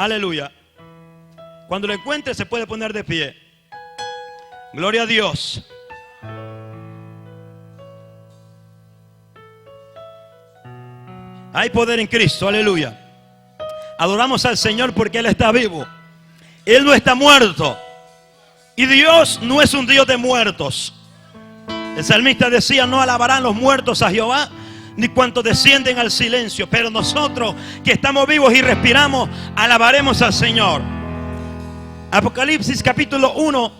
Aleluya. Cuando lo encuentre se puede poner de pie. Gloria a Dios. Hay poder en Cristo, aleluya. Adoramos al Señor porque Él está vivo. Él no está muerto. Y Dios no es un Dios de muertos. El salmista decía: no alabarán los muertos a Jehová, ni cuantos descienden al silencio. Pero nosotros que estamos vivos y respiramos, alabaremos al Señor. Apocalipsis capítulo 1,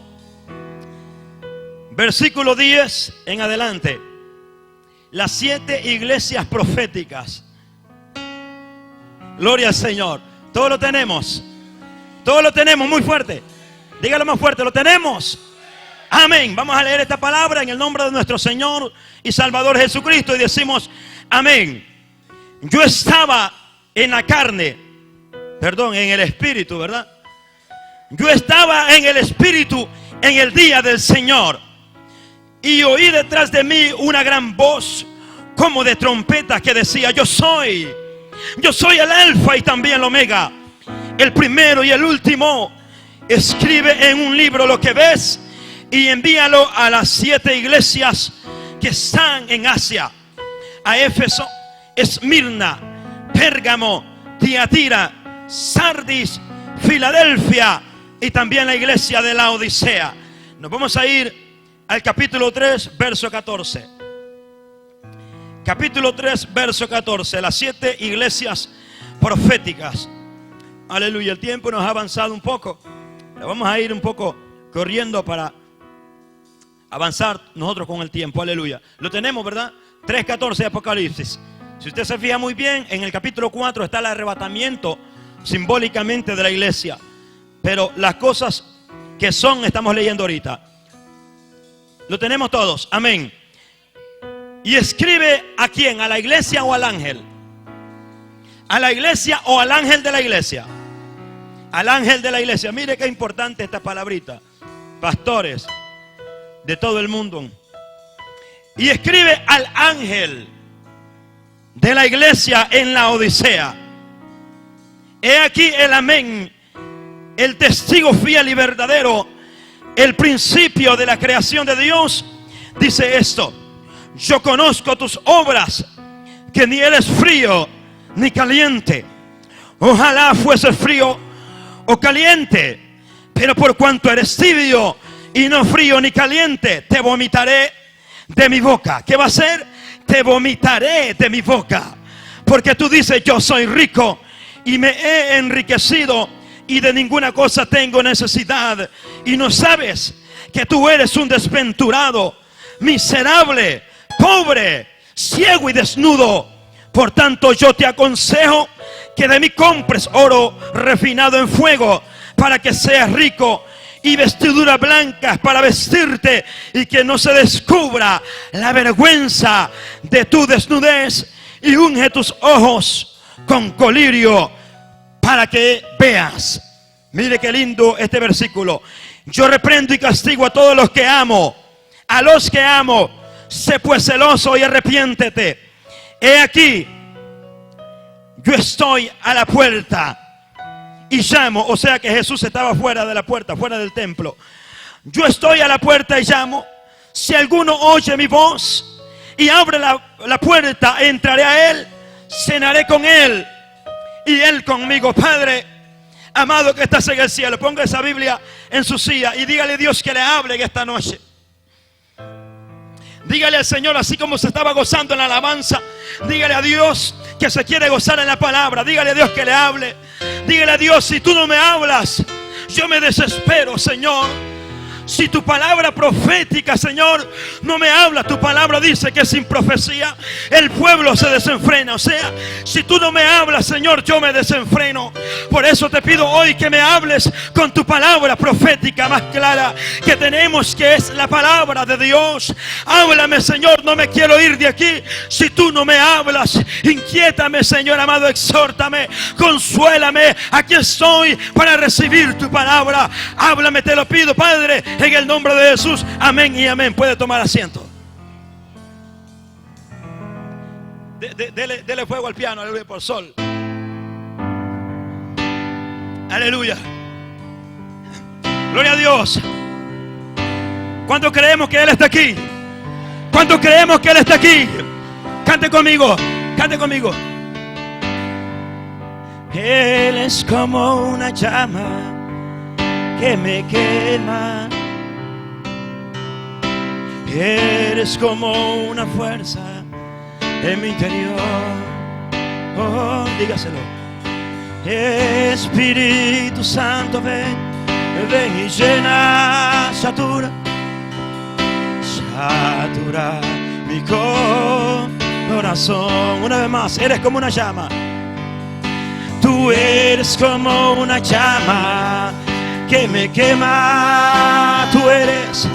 versículo 10 en adelante. Las 7 iglesias proféticas. Gloria al Señor. Todo lo tenemos. Todo lo tenemos muy fuerte. Dígalo más fuerte, lo tenemos. Amén. Vamos a leer esta palabra en el nombre de nuestro Señor y Salvador Jesucristo y decimos amén. Yo estaba en la carne, perdón, en el espíritu, ¿verdad? Yo estaba en el espíritu en el día del Señor y oí detrás de mí una gran voz como de trompeta que decía: yo soy el alfa y también el omega, el primero y el último. Escribe en un libro lo que ves y envíalo a las 7 iglesias que están en Asia: a Éfeso, Esmirna, Pérgamo, Tiatira, Sardis, Filadelfia y también la iglesia de la Odisea. Nos vamos a ir al capítulo 3, verso 14. Capítulo 3, verso 14. Las 7 iglesias proféticas. Aleluya. El tiempo nos ha avanzado un poco. Pero vamos a ir un poco corriendo para avanzar nosotros con el tiempo. Aleluya. Lo tenemos, ¿verdad? 3:14 de Apocalipsis. Si usted se fija muy bien, en el capítulo 4 está el arrebatamiento simbólicamente de la iglesia. Pero las cosas que son, estamos leyendo ahorita. Lo tenemos todos. Amén. Y escribe ¿a quién? ¿A la iglesia o al ángel? ¿A la iglesia o al ángel de la iglesia? Al ángel de la iglesia. Mire qué importante esta palabrita. Pastores de todo el mundo. Y escribe al ángel de la iglesia en la Odisea: he aquí el amén, el testigo fiel y verdadero, el principio de la creación de Dios. Dice esto: yo conozco tus obras, que ni eres frío ni caliente. Ojalá fuese frío o caliente, pero por cuanto eres tibio y no frío ni caliente, te vomitaré de mi boca. ¿Qué va a hacer? Te vomitaré de mi boca. Porque tú dices: yo soy rico y me he enriquecido y de ninguna cosa tengo necesidad, y no sabes que tú eres un desventurado, miserable, pobre, ciego y desnudo. Por tanto yo te aconsejo que de mí compres oro refinado en fuego, para que seas rico, y vestiduras blancas para vestirte, y que no se descubra la vergüenza de tu desnudez, y unge tus ojos con colirio para que veas. Mire qué lindo este versículo. Yo reprendo y castigo a todos los que amo. A los que amo, sé pues celoso y arrepiéntete. He aquí, yo estoy a la puerta y llamo. O sea que Jesús estaba fuera de la puerta, fuera del templo. Yo estoy a la puerta y llamo. Si alguno oye mi voz y abre la puerta, entraré a él, cenaré con él y él conmigo. Padre amado que estás en el cielo, ponga esa Biblia en su silla y dígale a Dios que le hable en esta noche. Dígale al Señor, así como se estaba gozando en la alabanza, dígale a Dios que se quiere gozar en la palabra. Dígale a Dios que le hable. Dígale a Dios: si tú no me hablas, yo me desespero, Señor. Si tu palabra profética, Señor, no me habla, tu palabra dice que sin profecía el pueblo se desenfrena. O sea, si tú no me hablas, Señor, yo me desenfreno. Por eso te pido hoy que me hables con tu palabra profética más clara que tenemos, que es la palabra de Dios. Háblame, Señor, no me quiero ir de aquí si tú no me hablas. Inquiétame, Señor amado, exhórtame, consuélame. Aquí estoy para recibir tu palabra. Háblame, te lo pido, Padre, en el nombre de Jesús. Amén y amén. Puede tomar asiento. Dele fuego al piano, aleluya, por sol. Aleluya. Gloria a Dios. ¿Cuántos creemos que Él está aquí? ¿Cuántos creemos que Él está aquí? Cante conmigo, cante conmigo. Él es como una llama que me quema. Eres como una fuerza en mi interior. Oh, dígaselo. Espíritu Santo, ven, ven y llena, satura mi corazón. Una vez más, eres como una llama. Tú eres como una llama que me quema. Tú eres,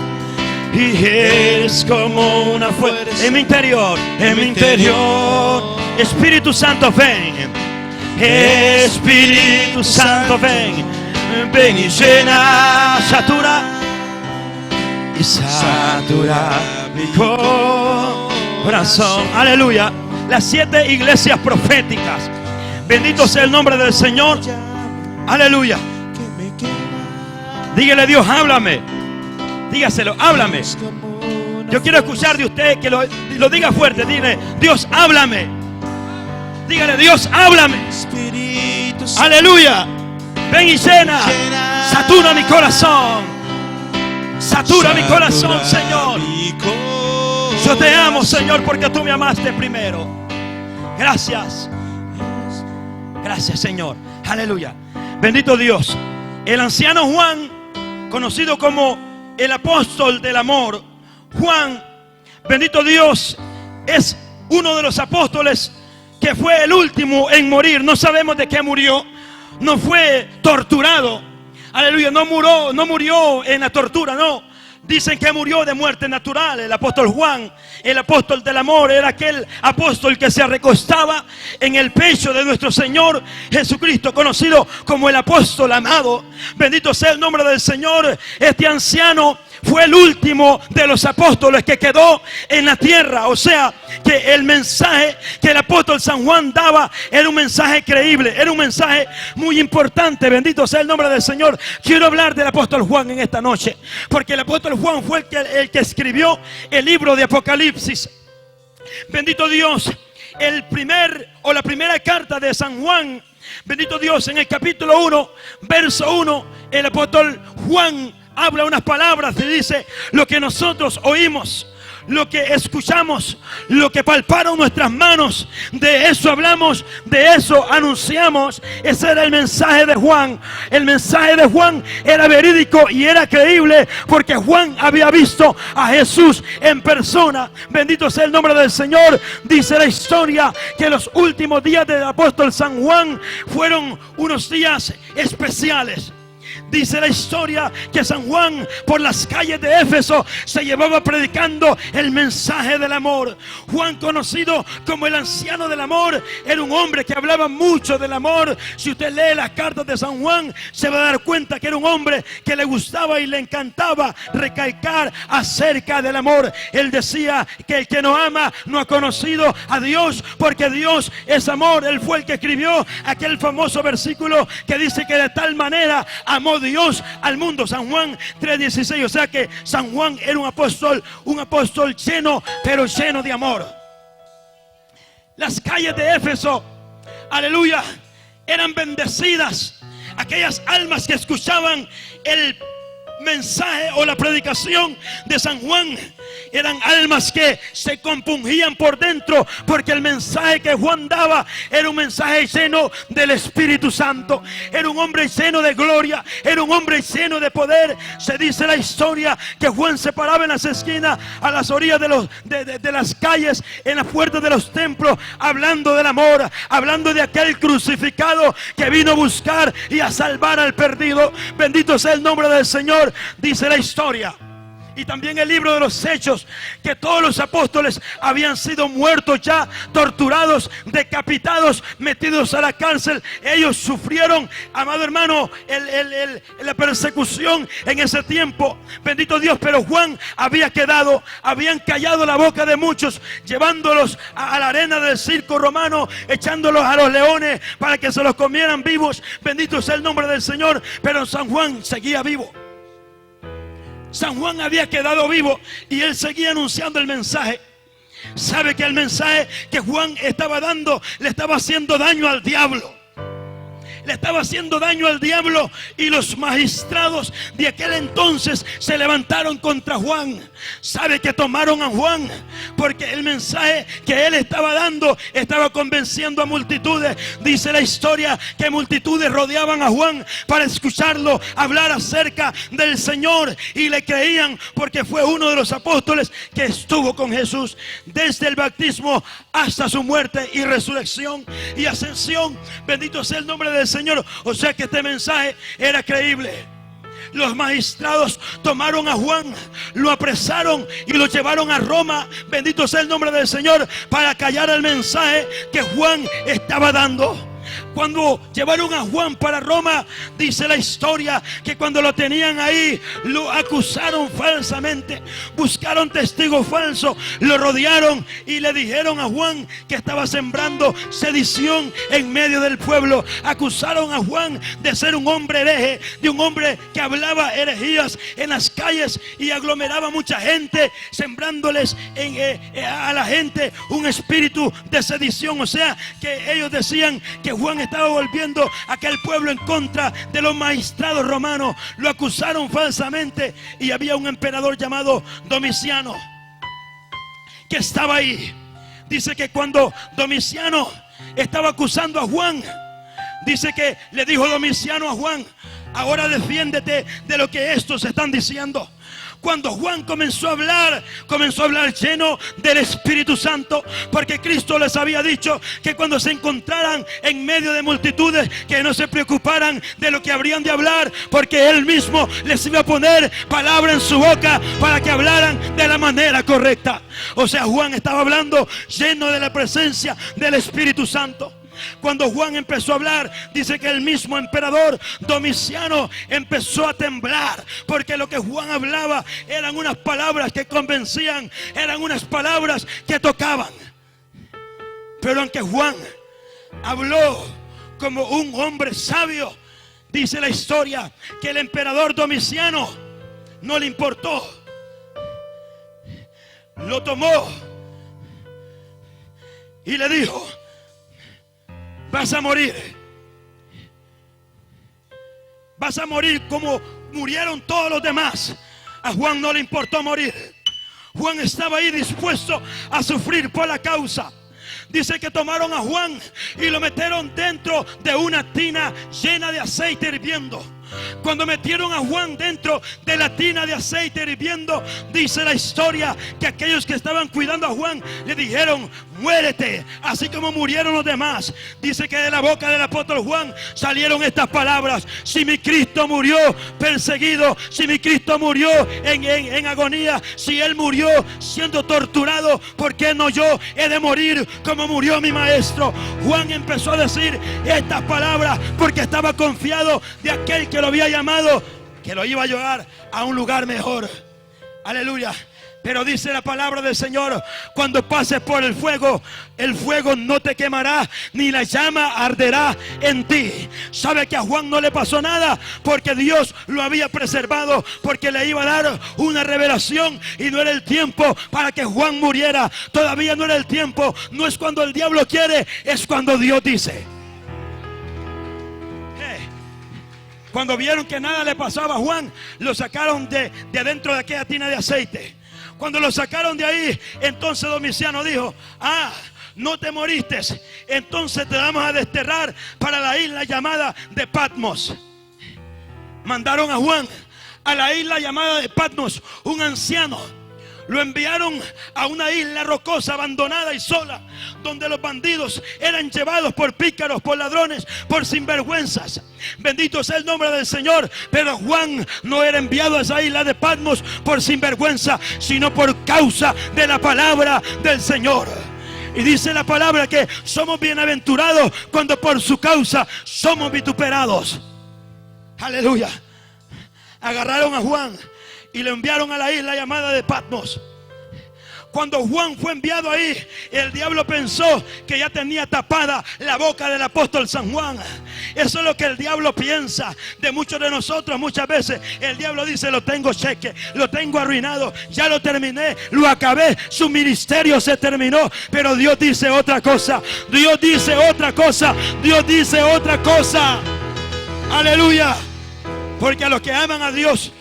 y eres como una fuerza en mi interior, en mi interior. Espíritu Santo, ven. Espíritu Santo, ven, ven y llena, satura mi corazón. Aleluya. Las 7 iglesias proféticas. Bendito sea el nombre del Señor. Aleluya. Dígale a Dios, háblame. Dígaselo, háblame. Yo quiero escuchar de usted que lo diga fuerte. Dile, Dios, háblame. Dígale, Dios, háblame. Aleluya. Ven y llena, satura mi corazón. Satura mi corazón, Señor. Yo te amo, Señor, porque tú me amaste primero. Gracias. Gracias, Señor. Aleluya. Bendito Dios. El anciano Juan, conocido como el apóstol del amor, Juan, bendito Dios, es uno de los apóstoles que fue el último en morir. No sabemos de qué murió. No fue torturado. Aleluya, no murió en la tortura, no. Dicen que murió de muerte natural. El apóstol Juan, el apóstol del amor, era aquel apóstol que se recostaba en el pecho de nuestro Señor Jesucristo, conocido como el apóstol amado. Bendito sea el nombre del Señor. Este anciano fue el último de los apóstoles que quedó en la tierra. O sea, que el mensaje que el apóstol San Juan daba era un mensaje creíble, era un mensaje muy importante. Bendito sea el nombre del Señor. Quiero hablar del apóstol Juan en esta noche, porque el apóstol Juan fue el que escribió el libro de Apocalipsis. Bendito Dios. La primera carta de San Juan, bendito Dios, en el capítulo 1, verso 1, el apóstol Juan habla unas palabras y dice: lo que nosotros oímos, lo que escuchamos, lo que palparon nuestras manos, de eso hablamos, de eso anunciamos. Ese era el mensaje de Juan. El mensaje de Juan era verídico y era creíble, porque Juan había visto a Jesús en persona. Bendito sea el nombre del Señor. Dice la historia que los últimos días del apóstol San Juan fueron unos días especiales. Dice la historia que San Juan por las calles de Éfeso se llevaba predicando el mensaje del amor. Juan, conocido como el anciano del amor, era un hombre que hablaba mucho del amor. Si usted lee las cartas de San Juan, se va a dar cuenta que era un hombre que le gustaba y le encantaba recalcar acerca del amor. Él decía que el que no ama no ha conocido a Dios, porque Dios es amor. Él fue el que escribió aquel famoso versículo que dice que de tal manera amó Dios al mundo, San Juan 3:16. O sea que San Juan era un apóstol lleno, pero lleno de amor. Las calles de Éfeso, aleluya, eran bendecidas. Aquellas almas que escuchaban el mensaje o la predicación de San Juan eran almas que se compungían por dentro, porque el mensaje que Juan daba era un mensaje lleno del Espíritu Santo. Era un hombre lleno de gloria, era un hombre lleno de poder. Se dice la historia que Juan se paraba en las esquinas, a las orillas de las calles, en las puertas de los templos, hablando del amor, hablando de aquel crucificado que vino a buscar y a salvar al perdido. Bendito sea el nombre del Señor. Dice la historia y también el libro de los Hechos, que todos los apóstoles habían sido muertos ya, torturados, decapitados, metidos a la cárcel. Ellos sufrieron, amado hermano, la persecución en ese tiempo. Bendito Dios, pero Juan habían callado la boca de muchos, llevándolos a la arena del circo romano, echándolos a los leones para que se los comieran vivos. Bendito sea el nombre del Señor. Pero San Juan seguía vivo. San Juan había quedado vivo y él seguía anunciando el mensaje. ¿Sabe que el mensaje que Juan estaba dando le estaba haciendo daño al diablo? Le estaba haciendo daño al diablo, y los magistrados de aquel entonces se levantaron contra Juan. ¿Sabe que tomaron a Juan? Porque el mensaje que él estaba dando estaba convenciendo a multitudes. Dice la historia que multitudes rodeaban a Juan para escucharlo hablar acerca del Señor, y le creían porque fue uno de los apóstoles que estuvo con Jesús desde el bautismo hasta su muerte y resurrección y ascensión. Bendito sea el nombre del Señor. O sea que este mensaje era creíble. Los magistrados tomaron a Juan, lo apresaron y lo llevaron a Roma. Bendito sea el nombre del Señor, para callar el mensaje que Juan estaba dando. Cuando llevaron a Juan para Roma, dice la historia que cuando lo tenían ahí, lo acusaron falsamente, buscaron testigos falsos, lo rodearon y le dijeron a Juan que estaba sembrando sedición en medio del pueblo. Acusaron a Juan de ser un hombre hereje, de un hombre que hablaba herejías en las calles y aglomeraba mucha gente, sembrándoles a la gente un espíritu de sedición. O sea que ellos decían que Juan estaba volviendo a aquel pueblo en contra de los magistrados romanos. Lo acusaron falsamente, y había un emperador llamado Domiciano que estaba ahí. Dice que cuando Domiciano estaba acusando a Juan, dice que le dijo Domiciano a Juan: ahora defiéndete de lo que estos están diciendo. Cuando Juan comenzó a hablar lleno del Espíritu Santo, porque Cristo les había dicho que cuando se encontraran en medio de multitudes, que no se preocuparan de lo que habrían de hablar, porque Él mismo les iba a poner palabra en su boca para que hablaran de la manera correcta. O sea, Juan estaba hablando lleno de la presencia del Espíritu Santo. Cuando Juan empezó a hablar, dice que el mismo emperador Domiciano empezó a temblar, porque lo que Juan hablaba eran unas palabras que convencían, eran unas palabras que tocaban. Pero aunque Juan habló como un hombre sabio, dice la historia que el emperador Domiciano no le importó. Lo tomó y le dijo: vas a morir. Vas a morir como murieron todos los demás. A Juan no le importó morir. Juan estaba ahí dispuesto a sufrir por la causa. Dice que tomaron a Juan y lo metieron dentro de una tina llena de aceite hirviendo. Cuando metieron a Juan dentro de la tina de aceite hirviendo, dice la historia que aquellos que estaban cuidando a Juan le dijeron: muérete, así como murieron los demás. Dice que de la boca del apóstol Juan salieron estas palabras: si mi Cristo murió perseguido, si mi Cristo murió en agonía, si Él murió siendo torturado, ¿por qué no yo he de morir como murió mi maestro? Juan empezó a decir estas palabras porque estaba confiado de aquel que lo había llamado, que lo iba a llevar a un lugar mejor. Aleluya. Pero dice la palabra del Señor: cuando pases por el fuego no te quemará, ni la llama arderá en ti. ¿Sabe que a Juan no le pasó nada? Porque Dios lo había preservado, porque le iba a dar una revelación, y no era el tiempo para que Juan muriera. Todavía no era el tiempo. No es cuando el diablo quiere, es cuando Dios dice. Cuando vieron que nada le pasaba a Juan, lo sacaron de adentro de aquella tina de aceite. Cuando lo sacaron de ahí, entonces Domiciano dijo: no te moriste, entonces te vamos a desterrar para la isla llamada de Patmos. Mandaron a Juan a la isla llamada de Patmos. Un anciano Lo enviaron a una isla rocosa, abandonada y sola, donde los bandidos eran llevados por pícaros, por ladrones, por sinvergüenzas. Bendito sea el nombre del Señor. Pero Juan no era enviado a esa isla de Patmos por sinvergüenza, sino por causa de la palabra del Señor. Y dice la palabra que somos bienaventurados cuando por su causa somos vituperados. Aleluya. Agarraron a Juan y lo enviaron a la isla llamada de Patmos. Cuando Juan fue enviado ahí, el diablo pensó que ya tenía tapada la boca del apóstol San Juan. Eso es lo que el diablo piensa de muchos de nosotros. Muchas veces el diablo dice: lo tengo cheque, lo tengo arruinado, ya lo terminé, lo acabé, su ministerio se terminó. Pero Dios dice otra cosa. Dios dice otra cosa. Dios dice otra cosa. Aleluya. Porque a los que aman a Dios,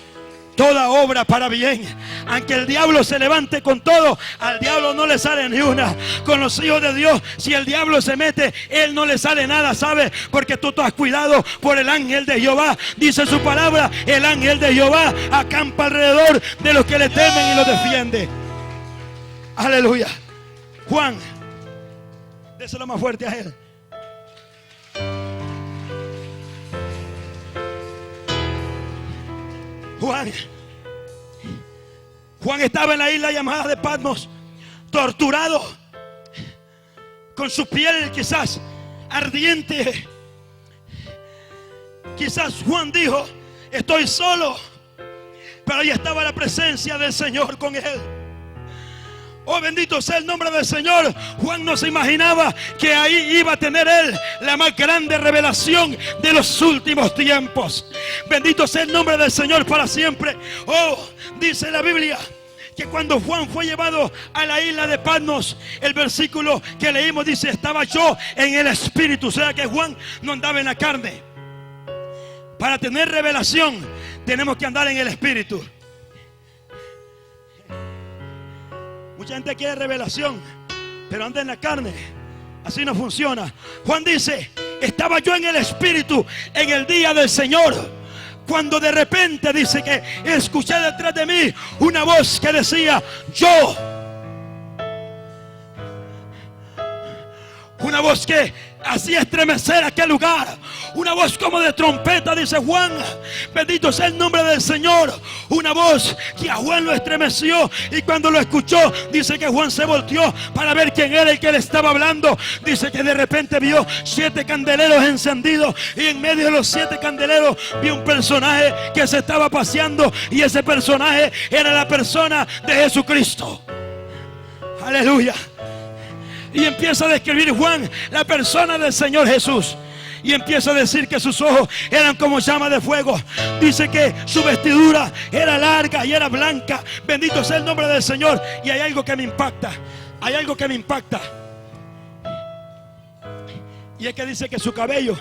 toda obra para bien. Aunque el diablo se levante con todo, al diablo no le sale ni una. Con los hijos de Dios, si el diablo se mete, él no le sale nada, ¿sabe? Porque tú has cuidado por el ángel de Jehová. Dice su palabra: el ángel de Jehová acampa alrededor de los que le temen y los defiende. Aleluya. Juan, déselo más fuerte a él. Juan estaba en la isla llamada de Patmos, torturado, con su piel quizás ardiente. Quizás Juan dijo: estoy solo. Pero ahí estaba la presencia del Señor con él. Oh, bendito sea el nombre del Señor. Juan no se imaginaba que ahí iba a tener él la más grande revelación de los últimos tiempos. Bendito sea el nombre del Señor para siempre. Oh, dice la Biblia que cuando Juan fue llevado a la isla de Patmos, el versículo que leímos dice: estaba yo en el Espíritu. O sea que Juan no andaba en la carne. Para tener revelación tenemos que andar en el Espíritu. Mucha gente quiere revelación, pero anda en la carne. Así no funciona. Juan dice: estaba yo en el Espíritu en el día del Señor, cuando de repente dice que escuché detrás de mí una voz que decía: yo. Una voz que hacía estremecer aquel lugar. Una voz como de trompeta, dice Juan. Bendito sea el nombre del Señor. Una voz que a Juan lo estremeció. Y cuando lo escuchó, dice que Juan se volteó para ver quién era el que le estaba hablando. Dice que de repente vio 7 candeleros encendidos. Y en medio de los 7 candeleros vio un personaje que se estaba paseando. Y ese personaje era la persona de Jesucristo. Aleluya. Y empieza a describir Juan la persona del Señor Jesús. Y empieza a decir que sus ojos eran como llamas de fuego. Dice que su vestidura era larga y era blanca. Bendito sea el nombre del Señor. Y hay algo que me impacta. Hay algo que me impacta. Y es que dice que su cabello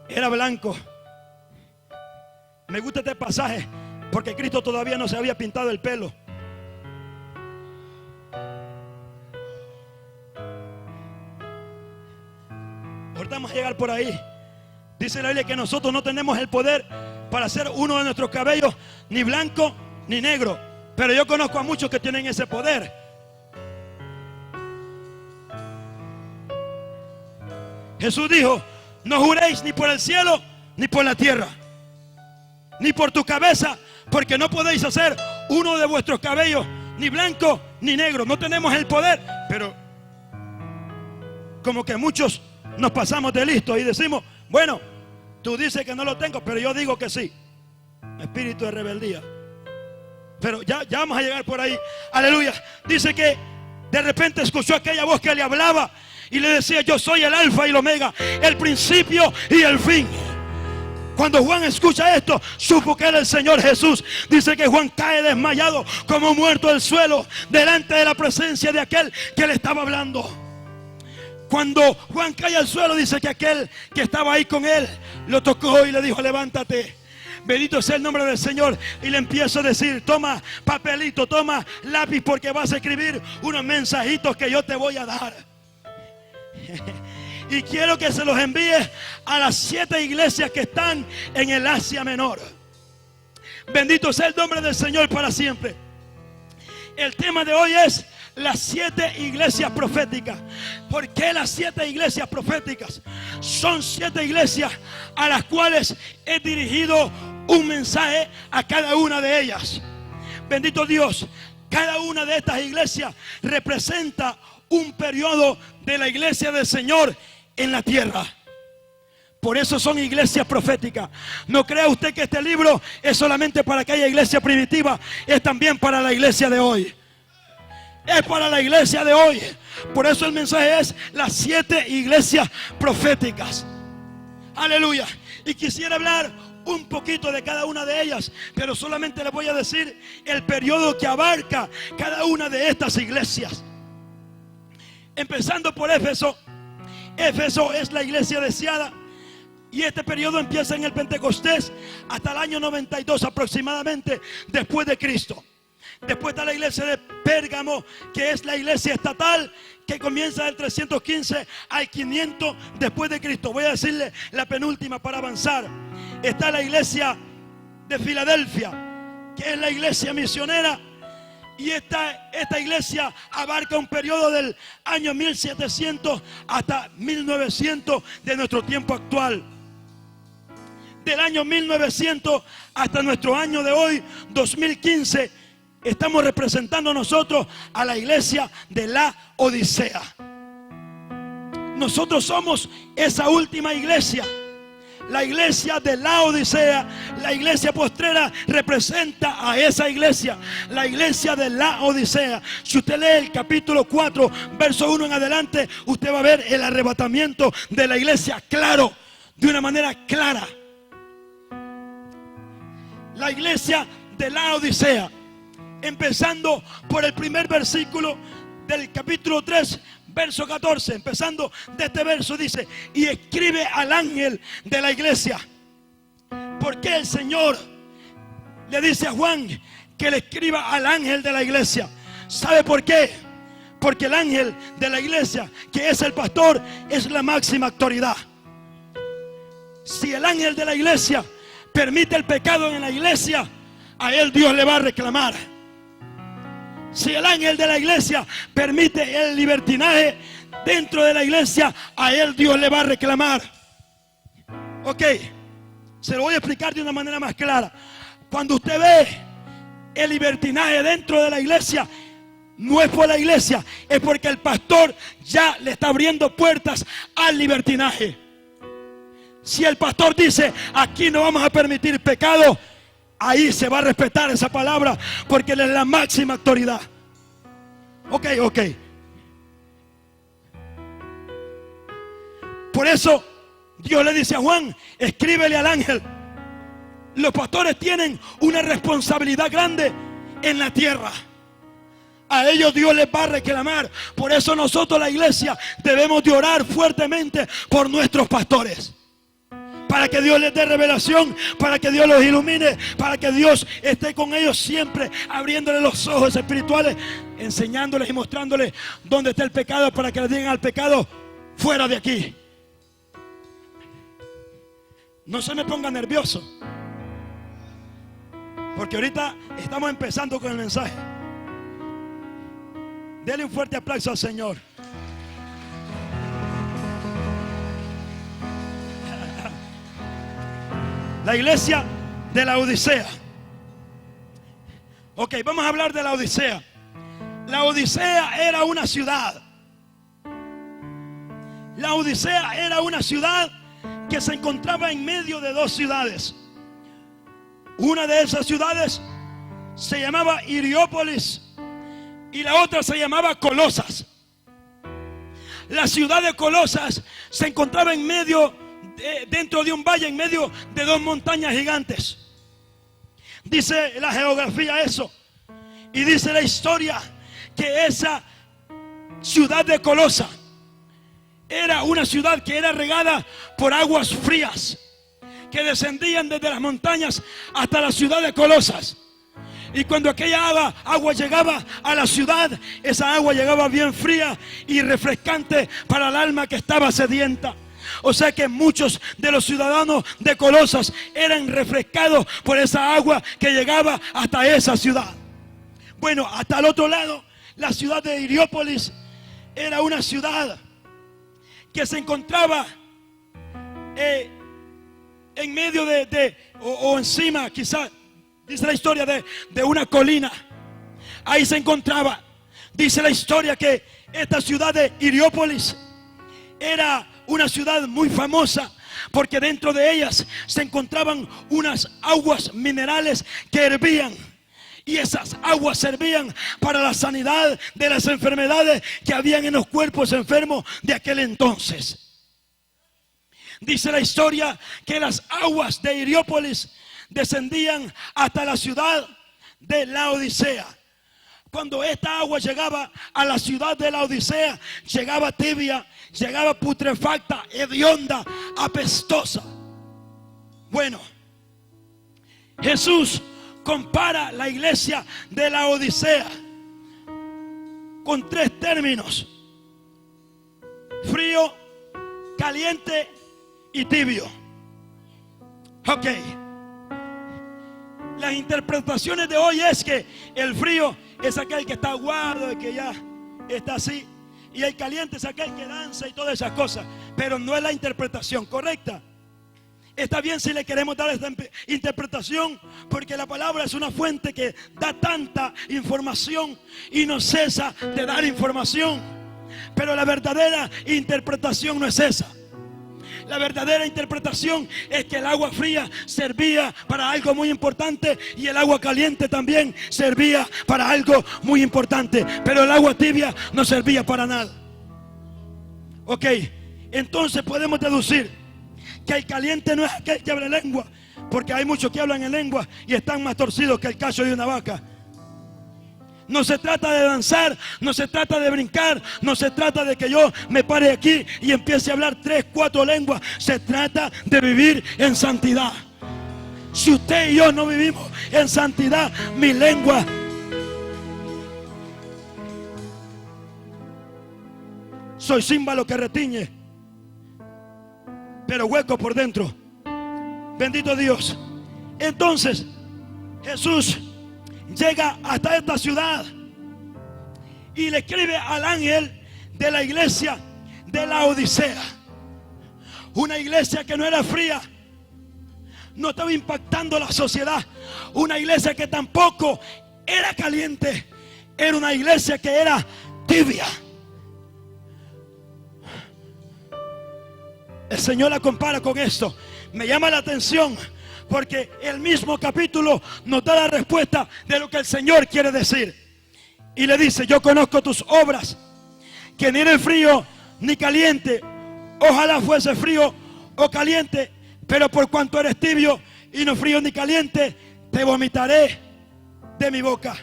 era blanco. Me gusta este pasaje porque Cristo todavía no se había pintado el pelo. Ahorita vamos a llegar por ahí. Dice la Biblia que nosotros no tenemos el poder para hacer uno de nuestros cabellos ni blanco ni negro. Pero yo conozco a muchos que tienen ese poder. Jesús dijo: no juréis ni por el cielo ni por la tierra, ni por tu cabeza, porque no podéis hacer uno de vuestros cabellos ni blanco ni negro. No tenemos el poder. Pero como que muchos nos pasamos de listos y decimos: bueno, tú dices que no lo tengo, pero yo digo que sí. Espíritu de rebeldía. Pero ya vamos a llegar por ahí. Aleluya. Dice que de repente escuchó aquella voz que le hablaba y le decía: yo soy el alfa y el omega, el principio y el fin. Cuando Juan escucha esto, supo que era el Señor Jesús. Dice que Juan cae desmayado como muerto al suelo delante de la presencia de aquel que le estaba hablando. Cuando Juan cae al suelo, dice que aquel que estaba ahí con él lo tocó y le dijo: levántate. Bendito sea el nombre del Señor. Y le empiezo a decir: toma papelito, toma lápiz, porque vas a escribir unos mensajitos que yo te voy a dar. Y quiero que se los envíes a las 7 iglesias que están en el Asia Menor. Bendito sea el nombre del Señor para siempre. El tema de hoy es las 7 iglesias proféticas. ¿Por qué las 7 iglesias proféticas? Son 7 iglesias a las cuales he dirigido un mensaje a cada una de ellas. Bendito Dios, cada una de estas iglesias representa un periodo de la iglesia del Señor en la tierra. Por eso son iglesias proféticas. No crea usted que este libro es solamente para aquella iglesia primitiva. Es también para la iglesia de hoy. Es para la iglesia de hoy. Por eso el mensaje es las 7 iglesias proféticas. Aleluya. Y quisiera hablar un poquito de cada una de ellas, pero solamente les voy a decir el periodo que abarca cada una de estas iglesias. Empezando por Éfeso. Éfeso es la iglesia deseada. Y este periodo empieza en el Pentecostés hasta el año 92 aproximadamente después de Cristo. Después está la iglesia de Pérgamo, que es la iglesia estatal, que comienza del 315 al 500 después de Cristo. Voy a decirle la penúltima para avanzar. Está la iglesia de Filadelfia, que es la iglesia misionera. Y esta iglesia abarca un periodo del año 1700 hasta 1900 de nuestro tiempo actual. Del año 1900 hasta nuestro año de hoy, 2015, estamos representando nosotros a la iglesia de la Odisea. Nosotros somos esa última iglesia. La iglesia de la Odisea, la iglesia postrera, representa a esa iglesia, la iglesia de la Odisea. Si usted lee el capítulo 4, verso 1 en adelante, usted va a ver el arrebatamiento de la iglesia claro, de una manera clara. La iglesia de la Odisea, empezando por el primer versículo del capítulo 3, verso 14, empezando de este verso, dice: y escribe al ángel de la iglesia. ¿Por qué el Señor le dice a Juan que le escriba al ángel de la iglesia? ¿Sabe por qué? Porque el ángel de la iglesia, que es el pastor, es la máxima autoridad. Si el ángel de la iglesia permite el pecado en la iglesia, a él Dios le va a reclamar. Si el ángel de la iglesia permite el libertinaje dentro de la iglesia, a él Dios le va a reclamar. Ok, se lo voy a explicar de una manera más clara. Cuando usted ve el libertinaje dentro de la iglesia, no es por la iglesia, es porque el pastor ya le está abriendo puertas al libertinaje. Si el pastor dice: aquí no vamos a permitir pecado, ahí se va a respetar esa palabra, porque él es la máxima autoridad. Ok. Por eso Dios le dice a Juan: escríbele al ángel. Los pastores tienen una responsabilidad grande en la tierra. A ellos Dios les va a reclamar. Por eso nosotros, la iglesia, debemos de orar fuertemente por nuestros pastores, para que Dios les dé revelación, para que Dios los ilumine, para que Dios esté con ellos siempre, abriéndoles los ojos espirituales, enseñándoles y mostrándoles dónde está el pecado, para que le digan al pecado: fuera de aquí. No se me ponga nervioso, porque ahorita estamos empezando con el mensaje. Dele un fuerte aplauso al Señor. La iglesia de la Odisea. Ok, vamos a hablar de la Odisea. La Odisea era una ciudad. La Odisea era una ciudad que se encontraba en medio de 2 ciudades. Una de esas ciudades se llamaba Hiriópolis y la otra se llamaba Colosas. La ciudad de Colosas se encontraba en medio, dentro de un valle, en medio de 2 montañas gigantes. Dice la geografía eso, y dice la historia que esa ciudad de Colosa era una ciudad que era regada por aguas frías que descendían desde las montañas hasta la ciudad de Colosas. Y cuando aquella agua llegaba a la ciudad, esa agua llegaba bien fría y refrescante para el alma que estaba sedienta. O sea que muchos de los ciudadanos de Colosas eran refrescados por esa agua que llegaba hasta esa ciudad. Bueno, hasta el otro lado, la ciudad de Hiriópolis era una ciudad que se encontraba en medio o encima, quizás, dice la historia de una colina. Ahí se encontraba. Dice la historia que esta ciudad de Hiriópolis era una ciudad muy famosa, porque dentro de ellas se encontraban unas aguas minerales que hervían. Y esas aguas servían para la sanidad de las enfermedades que habían en los cuerpos enfermos de aquel entonces. Dice la historia que las aguas de Hiriópolis descendían hasta la ciudad de Laodicea. Cuando esta agua llegaba a la ciudad de Laodicea, llegaba tibia, llegaba putrefacta, hedionda, apestosa. Bueno, Jesús compara la iglesia de Laodicea con 3 términos: frío, caliente y tibio. Ok. Las interpretaciones de hoy es que el frío es aquel que está aguado, el que ya está así, y el caliente es aquel que danza y todas esas cosas. Pero no es la interpretación correcta. Está bien si le queremos dar esta interpretación, porque la palabra es una fuente que da tanta información y no cesa de dar información. Pero la verdadera interpretación no es esa. La verdadera interpretación es que el agua fría servía para algo muy importante y el agua caliente también servía para algo muy importante, pero el agua tibia no servía para nada. Ok, entonces podemos deducir que el caliente no es aquel que habla lengua, porque hay muchos que hablan en lengua y están más torcidos que el cacho de una vaca. No se trata de danzar, no se trata de brincar, no se trata de que yo me pare aquí y empiece a hablar 3, 4 lenguas. Se trata de vivir en santidad. Si usted y yo no vivimos en santidad, mi lengua soy címbalo que retiñe, pero hueco por dentro. Bendito Dios. Entonces Jesús llega hasta esta ciudad y le escribe al ángel de la iglesia de Laodicea. Una iglesia que no era fría, no estaba impactando la sociedad. Una iglesia que tampoco era caliente, era una iglesia que era tibia. El Señor la compara con esto. Me llama la atención porque el mismo capítulo nos da la respuesta de lo que el Señor quiere decir. Y le dice: yo conozco tus obras, que ni eres frío ni caliente. Ojalá fuese frío o caliente, pero por cuanto eres tibio y no frío ni caliente, te vomitaré de mi boca.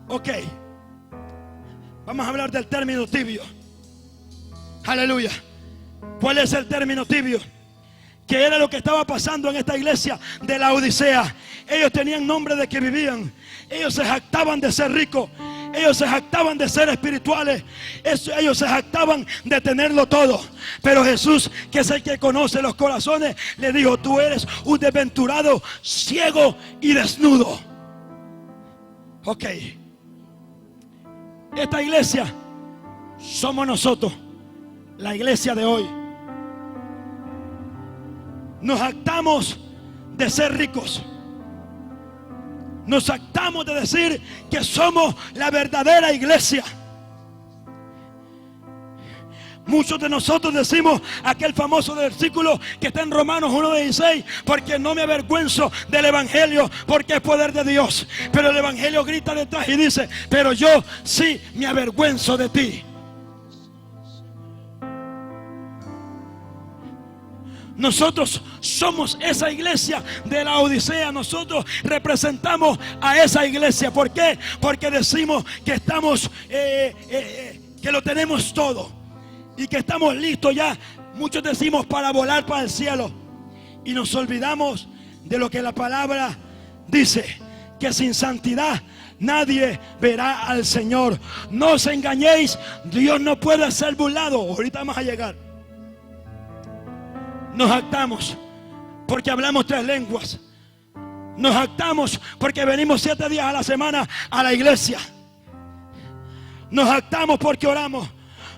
Ok, vamos a hablar del término tibio. Aleluya. ¿Cuál es el término tibio? Que era lo que estaba pasando en esta iglesia de Laodicea. Ellos tenían nombre de que vivían. Ellos se jactaban de ser ricos. Ellos se jactaban de ser espirituales. Ellos se jactaban de tenerlo todo. Pero Jesús, que es el que conoce los corazones, le dijo: tú eres un desventurado, ciego y desnudo. Ok. Esta iglesia somos nosotros, la iglesia de hoy. Nos jactamos de ser ricos. Nos jactamos de decir que somos la verdadera iglesia. Muchos de nosotros decimos aquel famoso versículo que está en Romanos 1:16, porque no me avergüenzo del evangelio, porque es poder de Dios. Pero el evangelio grita detrás y dice: pero yo sí me avergüenzo de ti. Nosotros somos esa iglesia de la Odisea. Nosotros representamos a esa iglesia. ¿Por qué? Porque decimos que estamos, que lo tenemos todo y que estamos listos ya. Muchos decimos para volar para el cielo y nos olvidamos de lo que la palabra dice, que sin santidad nadie verá al Señor. No os engañéis, Dios no puede ser burlado. Ahorita vamos a llegar. Nos jactamos porque hablamos 3 lenguas. Nos jactamos porque venimos 7 días a la semana a la iglesia. Nos jactamos porque oramos.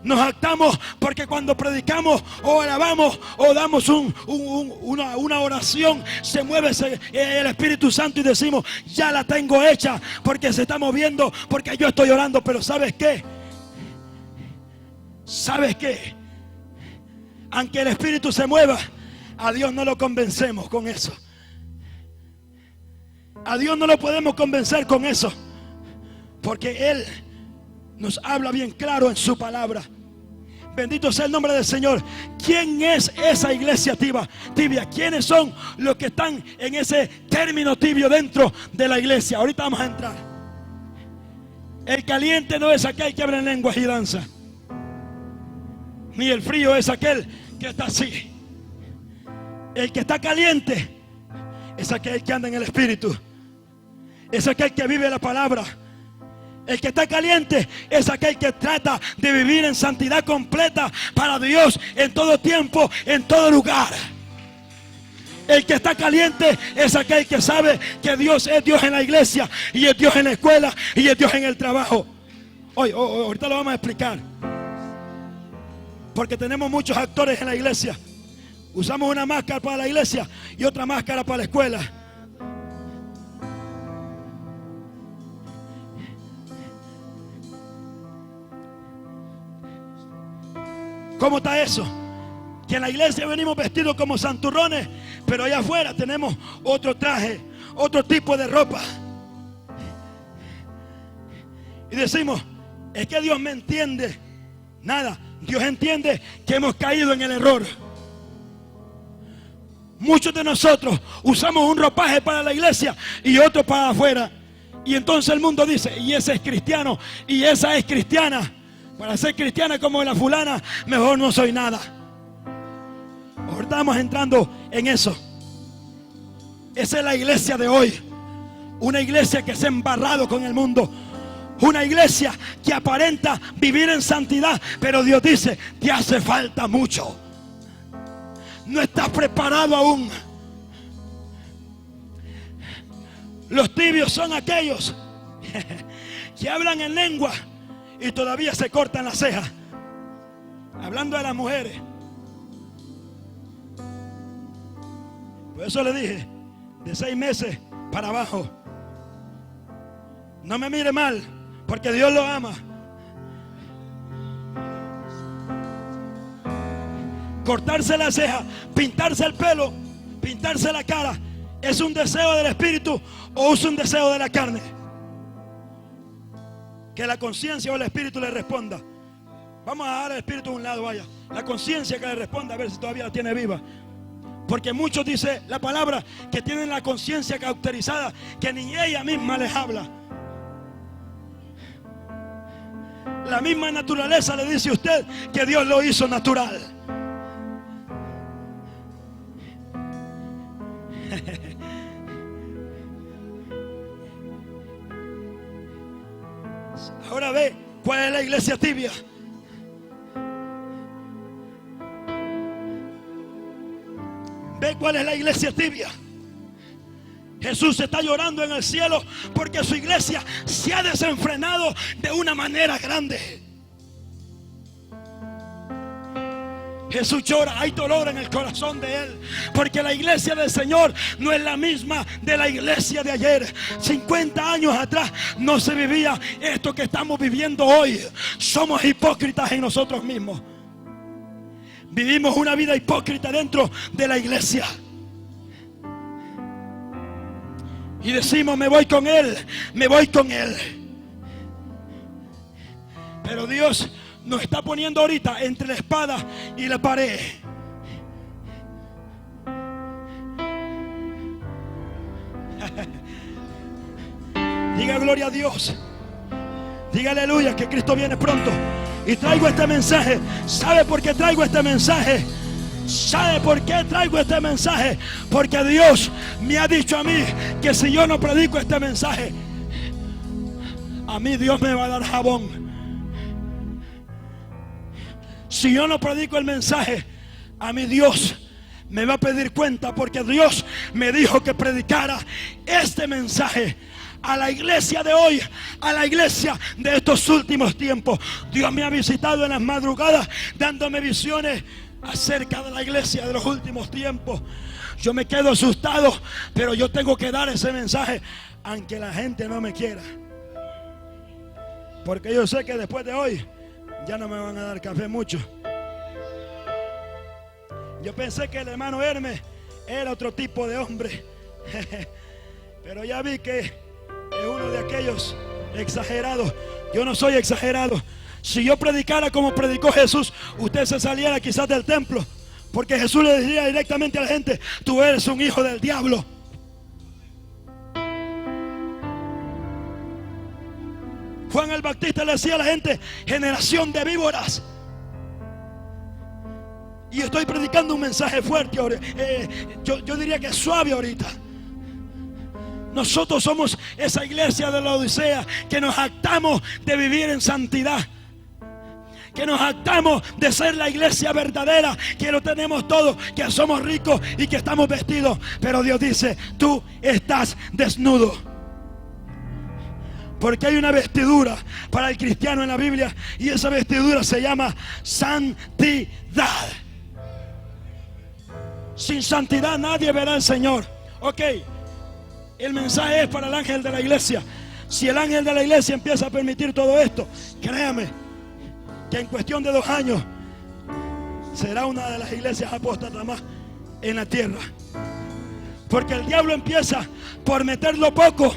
Nos jactamos porque cuando predicamos o alabamos o damos una oración, se mueve el Espíritu Santo y decimos, ya la tengo hecha, porque se está moviendo, porque yo estoy orando. Pero ¿sabes qué? ¿Sabes qué? Aunque el Espíritu se mueva, a Dios no lo convencemos con eso. A Dios no lo podemos convencer con eso, porque Él nos habla bien claro en su palabra. Bendito sea el nombre del Señor. ¿Quién es esa iglesia tibia? ¿Quiénes son los que están en ese término tibio dentro de la iglesia? Ahorita vamos a entrar. El caliente no es aquel que habla en lenguas y danza, ni el frío es aquel que está así. El que está caliente es aquel que anda en el Espíritu, es aquel que vive la palabra. El que está caliente es aquel que trata de vivir en santidad completa para Dios en todo tiempo, en todo lugar. El que está caliente es aquel que sabe que Dios es Dios en la iglesia, y es Dios en la escuela, y es Dios en el trabajo. Ahorita lo vamos a explicar, porque tenemos muchos actores en la iglesia. Usamos una máscara para la iglesia y otra máscara para la escuela. ¿Cómo está eso? Que en la iglesia venimos vestidos como santurrones, pero allá afuera tenemos otro traje, otro tipo de ropa. Y decimos, es que Dios me entiende. Nada, Dios entiende que hemos caído en el error. Muchos de nosotros usamos un ropaje para la iglesia y otro para afuera. Y entonces el mundo dice, y ese es cristiano, y esa es cristiana. Para ser cristiana como la fulana, mejor no soy nada. Ahora estamos entrando en eso. Esa es la iglesia de hoy. Una iglesia que se ha embarrado con el mundo. Una iglesia que aparenta vivir en santidad, pero Dios dice, te hace falta mucho. No estás preparado aún. Los tibios son aquellos que hablan en lengua y todavía se cortan las cejas. Hablando de las mujeres. Por eso le dije, de 6 meses para abajo. No me mire mal, porque Dios lo ama. Cortarse la ceja, pintarse el pelo, pintarse la cara, ¿es un deseo del espíritu o es un deseo de la carne? Que la conciencia o el espíritu le responda. Vamos a dejar al espíritu a un lado, vaya. La conciencia que le responda, a ver si todavía la tiene viva. Porque muchos, dice la palabra, que tienen la conciencia cauterizada, que ni ella misma les habla. La misma naturaleza le dice a usted que Dios lo hizo natural. Ahora ve cuál es la iglesia tibia. Ve cuál es la iglesia tibia. Jesús está llorando en el cielo porque su iglesia se ha desenfrenado de una manera grande. Jesús llora, hay dolor en el corazón de Él, porque la iglesia del Señor no es la misma de la iglesia de ayer. 50 años atrás no se vivía esto que estamos viviendo hoy. Somos hipócritas en nosotros mismos. Vivimos una vida hipócrita dentro de la iglesia. Y decimos, me voy con Él, me voy con Él. Pero Dios nos está poniendo ahorita entre la espada y la pared. Diga gloria a Dios. Diga aleluya, que Cristo viene pronto. Y traigo este mensaje. ¿Sabe por qué traigo este mensaje? ¿Sabe por qué traigo este mensaje? Porque Dios me ha dicho a mí que si yo no predico este mensaje, a mí Dios me va a dar jabón. Si yo no predico el mensaje, a mí Dios me va a pedir cuenta, porque Dios me dijo que predicara este mensaje a la iglesia de hoy, a la iglesia de estos últimos tiempos. Dios me ha visitado en las madrugadas dándome visiones acerca de la iglesia de los últimos tiempos. Yo me quedo asustado, pero yo tengo que dar ese mensaje aunque la gente no me quiera, porque yo sé que después de hoy ya no me van a dar café mucho. Yo pensé que el hermano Hermes era otro tipo de hombre, pero ya vi que es uno de aquellos exagerados. Yo no soy exagerado. Si yo predicara como predicó Jesús, usted se saliera quizás del templo, porque Jesús le decía directamente a la gente: tú eres un hijo del diablo. Juan el Bautista le decía a la gente: generación de víboras. Y estoy predicando un mensaje fuerte, yo diría que suave ahorita. Nosotros somos esa iglesia de la Odisea que nos jactamos de vivir en santidad, que nos jactamos de ser la iglesia verdadera, que lo tenemos todo, que somos ricos y que estamos vestidos. Pero Dios dice: tú estás desnudo. Porque hay una vestidura para el cristiano en la Biblia, y esa vestidura se llama santidad. Sin santidad nadie verá al Señor. Ok, el mensaje es para el ángel de la iglesia. Si el ángel de la iglesia empieza a permitir todo esto, créame que en cuestión de 2 años será una de las iglesias apóstatas más en la tierra. Porque el diablo empieza por meterlo poco,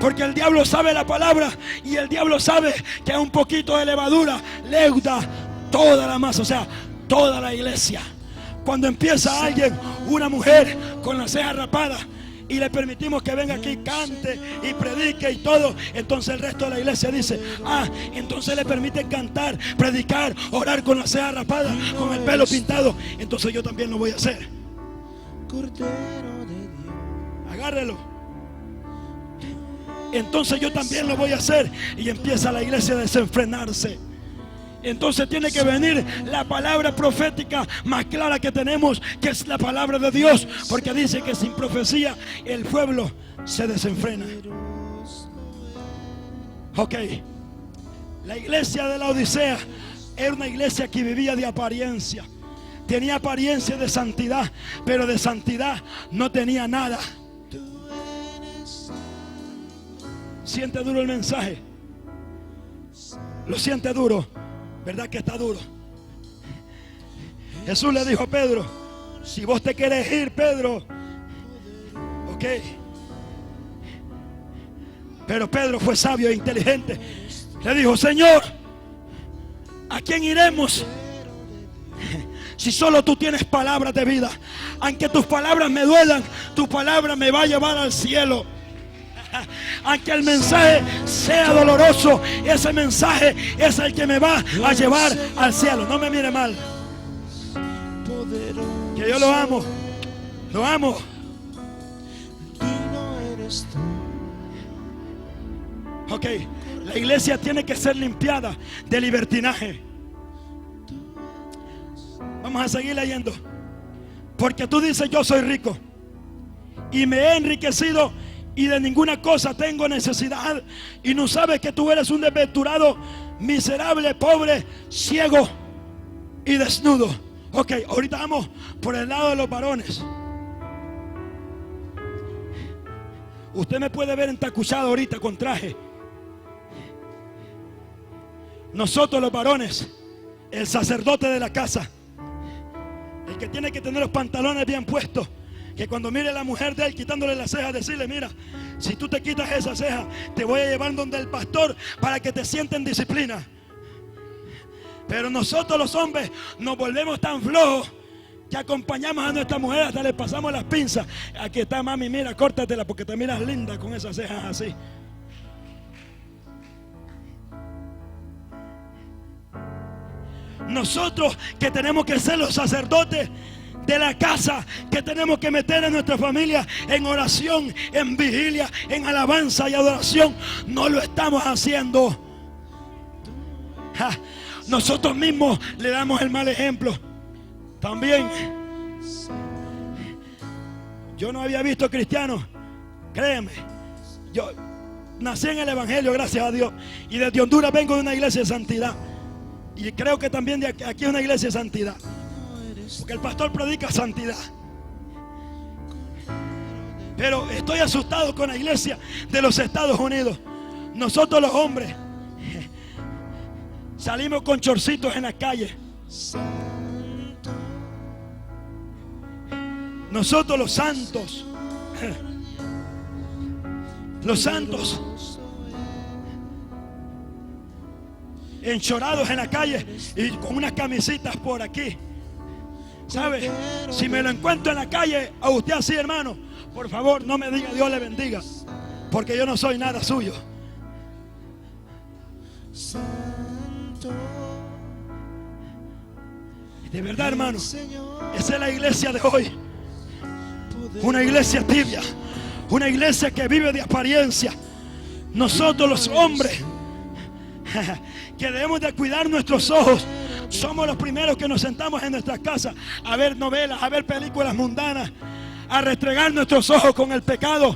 porque el diablo sabe la palabra, y el diablo sabe que un poquito de levadura leuda toda la masa, o sea, toda la iglesia. Cuando empieza alguien, una mujer con las cejas rapadas, y le permitimos que venga aquí, cante y predique y todo, entonces el resto de la iglesia dice: ah, entonces le permiten cantar, predicar, orar con las cejas rapadas, con el pelo pintado, entonces yo también lo voy a hacer. Agárrelo. Entonces yo también lo voy a hacer. Y empieza la iglesia a desenfrenarse. Entonces tiene que venir la palabra profética más clara que tenemos, que es la palabra de Dios, porque dice que sin profecía el pueblo se desenfrena. Ok, la iglesia de la Odisea era una iglesia que vivía de apariencia. Tenía apariencia de santidad, pero de santidad no tenía nada. ¿Siente duro el mensaje? ¿Lo siente duro? ¿Verdad que está duro? Jesús le dijo a Pedro: si vos te querés ir, Pedro, ok. Pero Pedro fue sabio e inteligente. Le dijo: Señor, ¿a quién iremos? Si solo tú tienes palabras de vida. Aunque tus palabras me duelan, tu palabra me va a llevar al cielo. Aunque el mensaje sea doloroso, ese mensaje es el que me va a llevar al cielo. No me mire mal, que yo lo amo. Lo amo. Ok, la iglesia tiene que ser limpiada de libertinaje. Vamos a seguir leyendo. Porque tú dices: yo soy rico y me he enriquecido y de ninguna cosa tengo necesidad, y no sabes que tú eres un desventurado, miserable, pobre, ciego y desnudo. Ok, ahorita vamos por el lado de los varones. Usted me puede ver entacuchado ahorita con traje. Nosotros los varones, el sacerdote de la casa, el que tiene que tener los pantalones bien puestos, que cuando mire a la mujer de él quitándole las cejas, decirle: mira, si tú te quitas esa ceja, te voy a llevar donde el pastor para que te sienta en disciplina. Pero nosotros los hombres nos volvemos tan flojos que acompañamos a nuestra mujer, hasta le pasamos las pinzas. Aquí está, mami, mira, córtatela porque te miras linda con esas cejas así. Nosotros que tenemos que ser los sacerdotes de la casa, que tenemos que meter a nuestra familia en oración, en vigilia, en alabanza y adoración, no lo estamos haciendo. Nosotros mismos le damos el mal ejemplo. También Yo no había visto cristianos, créeme. Yo nací en el Evangelio, gracias a Dios. Y desde Honduras vengo de una iglesia de santidad. Y creo que también de aquí es una iglesia de santidad. Porque el pastor predica santidad. Pero estoy asustado con la iglesia de los Estados Unidos. Nosotros los hombres salimos con chorcitos en la calle. Nosotros los santos, enchorados en la calle y con unas camisitas por aquí. ¿Sabe? Si me lo encuentro en la calle a usted así, hermano, por favor no me diga Dios le bendiga, porque yo no soy nada suyo. De verdad, hermano, esa es la iglesia de hoy. Una iglesia tibia, una iglesia que vive de apariencia. Nosotros los hombres que debemos de cuidar nuestros ojos, somos los primeros que nos sentamos en nuestras casas a ver novelas, a ver películas mundanas, a restregar nuestros ojos con el pecado,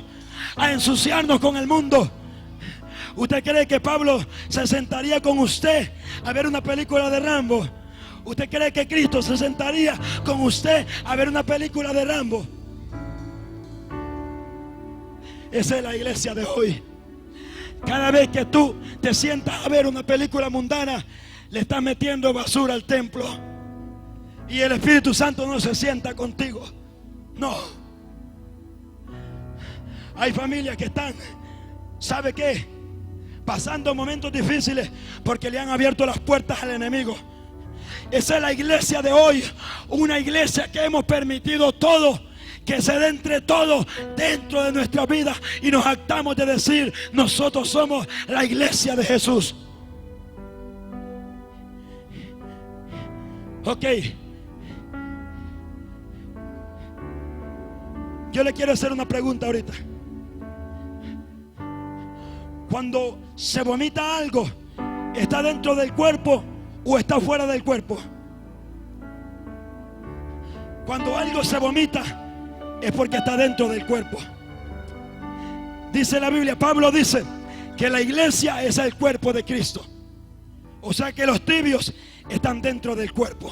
a ensuciarnos con el mundo. ¿Usted cree que Pablo se sentaría con usted a ver una película de Rambo? ¿Usted cree que Cristo se sentaría con usted a ver una película de Rambo? Esa es la iglesia de hoy. Cada vez que tú te sientas a ver una película mundana, le estás metiendo basura al templo. Y el Espíritu Santo no se sienta contigo. No. Hay familias que están, ¿sabe qué? Pasando momentos difíciles porque le han abierto las puertas al enemigo. Esa es la iglesia de hoy. Una iglesia que hemos permitido todo, que se dé entre todos dentro de nuestra vida, y nos jactamos de decir: nosotros somos la iglesia de Jesús. Ok. Yo le quiero hacer una pregunta ahorita. Cuando se vomita algo, ¿está dentro del cuerpo o está fuera del cuerpo? Cuando algo se vomita, es porque está dentro del cuerpo. Dice la Biblia, Pablo dice que la iglesia es el cuerpo de Cristo. O sea que los tibios están dentro del cuerpo.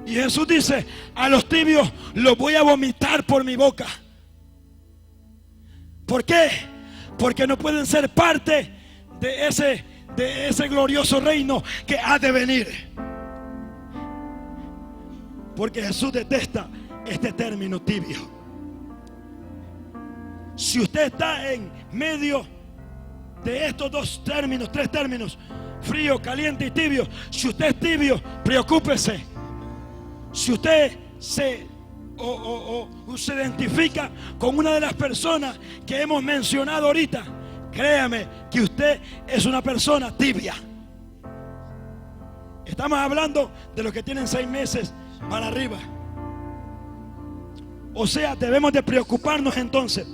Y Jesús dice: a los tibios los voy a vomitar por mi boca. ¿Por qué? Porque no pueden ser parte de ese glorioso reino que ha de venir. Porque Jesús detesta este término tibio. Si usted está en medio de estos tres términos, frío, caliente y tibio, si usted es tibio, preocúpese. Si usted se identifica con una de las personas que hemos mencionado ahorita, créame que usted es una persona tibia. Estamos hablando de los que tienen 6 meses para arriba. O sea, debemos de preocuparnos entonces,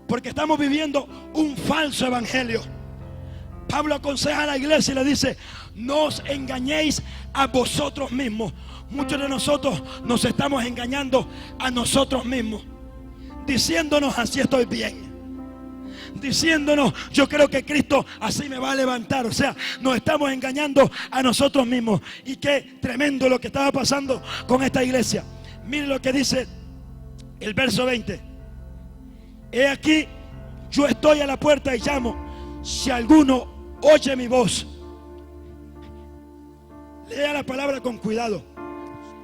porque estamos viviendo un falso evangelio. Pablo aconseja a la iglesia y le dice: no os engañéis a vosotros mismos. Muchos de nosotros nos estamos engañando a nosotros mismos, diciéndonos: así estoy bien, diciéndonos: yo creo que Cristo así me va a levantar. O sea, nos estamos engañando a nosotros mismos. Y qué tremendo lo que estaba pasando con esta iglesia. Miren lo que dice el verso 20. He aquí, yo estoy a la puerta y llamo. Si alguno oye mi voz. Lea la palabra con cuidado.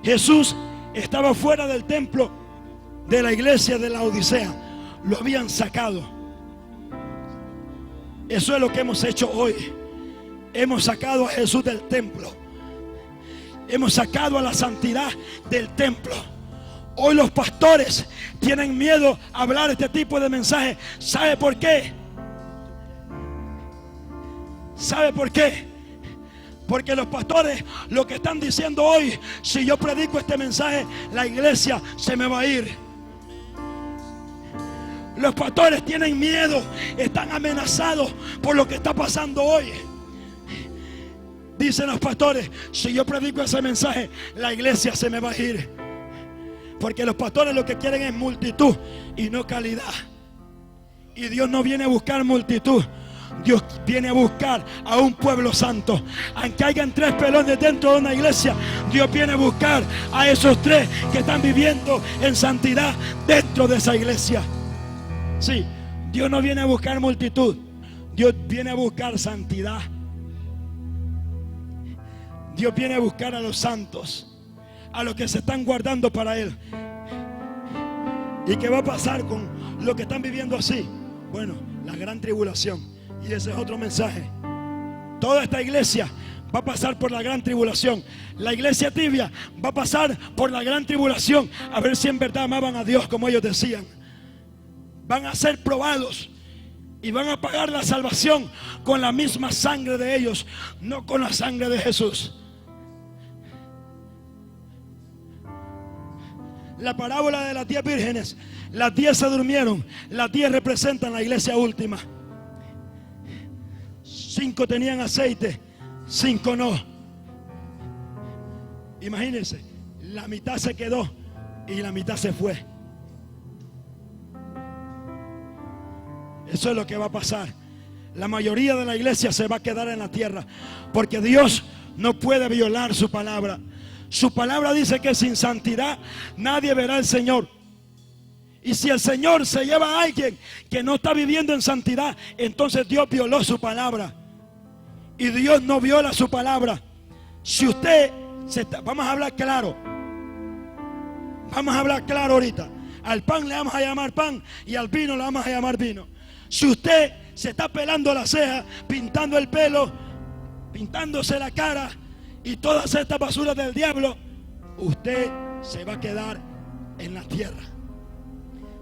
Jesús estaba fuera del templo de la iglesia de la Odisea. Lo habían sacado. Eso es lo que hemos hecho hoy. Hemos sacado a Jesús del templo. Hemos sacado a la santidad del templo. Hoy los pastores tienen miedo a hablar este tipo de mensaje. ¿Sabe por qué? ¿Sabe por qué? Porque los pastores lo que están diciendo hoy: si yo predico este mensaje, la iglesia se me va a ir. Los pastores tienen miedo, están amenazados por lo que está pasando hoy. Dicen los pastores, si yo predico ese mensaje, la iglesia se me va a ir. Porque los pastores lo que quieren es multitud y no calidad. Y Dios no viene a buscar multitud. Dios viene a buscar a un pueblo santo. Aunque hayan 3 pelones dentro de una iglesia, Dios viene a buscar a esos 3 que están viviendo en santidad dentro de esa iglesia. Sí, Dios no viene a buscar multitud. Dios viene a buscar santidad. Dios viene a buscar a los santos, a los que se están guardando para Él. ¿Y qué va a pasar con los que están viviendo así? Bueno, la gran tribulación. Y ese es otro mensaje. Toda esta iglesia va a pasar por la gran tribulación. La iglesia tibia va a pasar por la gran tribulación. A ver si en verdad amaban a Dios como ellos decían. Van a ser probados y van a pagar la salvación con la misma sangre de ellos, no con la sangre de Jesús. La parábola de las 10 vírgenes, las 10 se durmieron, las 10 representan la iglesia última. 5 tenían aceite, 5 no. Imagínense, la mitad se quedó y la mitad se fue. Eso es lo que va a pasar. La mayoría de la iglesia se va a quedar en la tierra, porque Dios no puede violar su palabra. Su palabra dice que sin santidad nadie verá al Señor. Y si el Señor se lleva a alguien que no está viviendo en santidad, entonces Dios violó su palabra. Y Dios no viola su palabra. Si usted vamos a hablar claro. Vamos a hablar claro ahorita. Al pan le vamos a llamar pan y al vino le vamos a llamar vino. Si usted se está pelando la ceja, pintando el pelo, pintándose la cara y todas estas basuras del diablo, usted se va a quedar en la tierra.